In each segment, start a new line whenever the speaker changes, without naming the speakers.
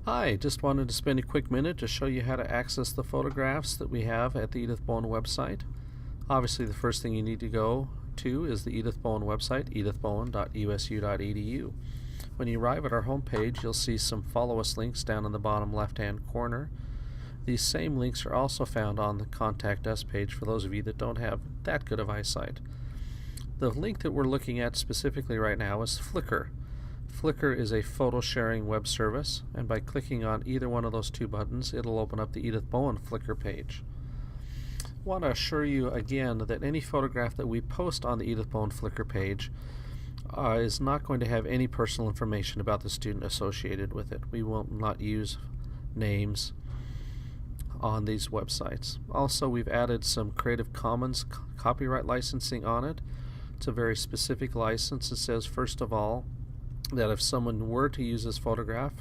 Hi, just wanted to spend a quick minute to show you how to access the photographs that we have at the Edith Bowen website. Obviously, the first thing you need to go to is the Edith Bowen website, edithbowen.usu.edu. When you arrive at our home page, you'll see some follow us links down in the bottom left-hand corner. These same links are also found on the Contact Us page for those of you that don't have that good of eyesight. The link that we're looking at specifically right now is Flickr. Flickr is a photo sharing web service, and by clicking on either one of those two buttons, it'll open up the Edith Bowen Flickr page. I want to assure you again that any photograph that we post on the Edith Bowen Flickr page is not going to have any personal information about the student associated with it. We will not use names on these websites. Also, we've added some Creative Commons copyright licensing on it. It's a very specific license. It says, first of all, that if someone were to use this photograph,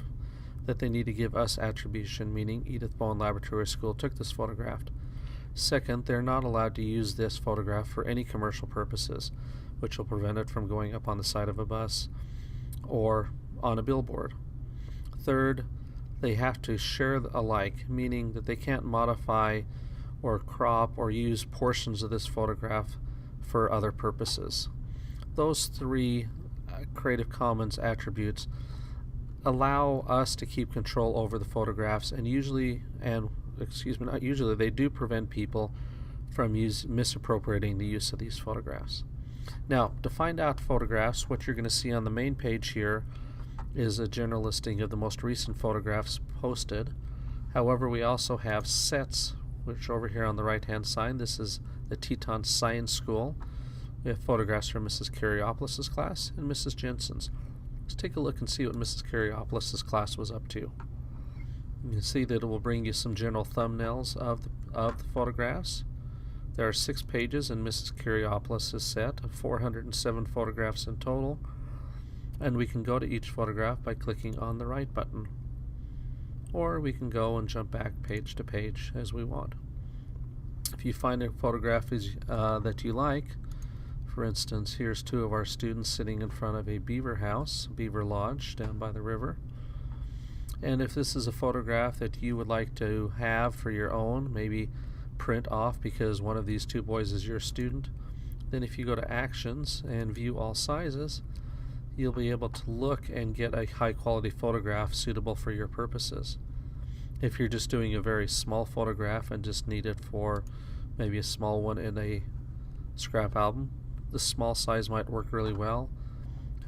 that they need to give us attribution, meaning Edith Bowen Laboratory School took this photograph. Second, they're not allowed to use this photograph for any commercial purposes, which will prevent it from going up on the side of a bus or on a billboard. Third, they have to share alike, meaning that they can't modify or crop or use portions of this photograph for other purposes. Those three Creative Commons attributes allow us to keep control over the photographs, and they do prevent people from misappropriating the use of these photographs. Now, to find out photographs, what you're going to see on the main page here is a general listing of the most recent photographs posted. However, we also have sets, which over here on the right hand side, this is the Teton Science School. We have photographs from Mrs. Karyopolis' class and Mrs. Jensen's. Let's take a look and see what Mrs. Karyopolis' class was up to. You can see that it will bring you some general thumbnails of the photographs. There are 6 pages in Mrs. Karyopolis' set of 407 photographs in total, and we can go to each photograph by clicking on the right button, or we can go and jump back page to page as we want. If you find a photograph that you like, for instance, here's 2 of our students sitting in front of a beaver house, beaver lodge down by the river. And if this is a photograph that you would like to have for your own, maybe print off because one of these 2 boys is your student, then if you go to Actions and View All Sizes, you'll be able to look and get a high quality photograph suitable for your purposes. If you're just doing a very small photograph and just need it for maybe a small one in a scrap album, the small size might work really well.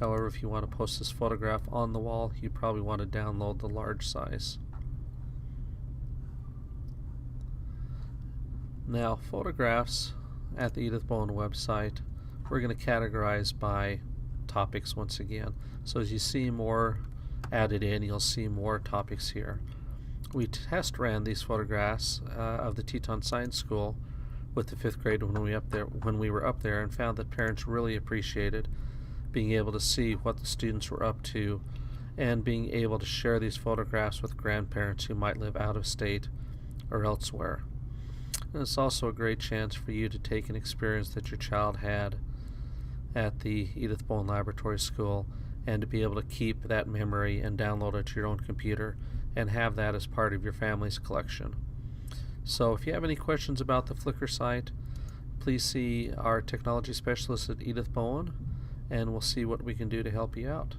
However, if you want to post this photograph on the wall, you probably want to download the large size. Now, photographs at the Edith Bowen website, we're going to categorize by topics once again. So as you see more added in, you'll see more topics here. We test ran these photographs of the Teton Science School with the 5th grade when we were up there, and found that parents really appreciated being able to see what the students were up to and being able to share these photographs with grandparents who might live out of state or elsewhere. And it's also a great chance for you to take an experience that your child had at the Edith Bowen Laboratory School and to be able to keep that memory and download it to your own computer and have that as part of your family's collection. So if you have any questions about the Flickr site, please see our technology specialist at Edith Bowen, and we'll see what we can do to help you out.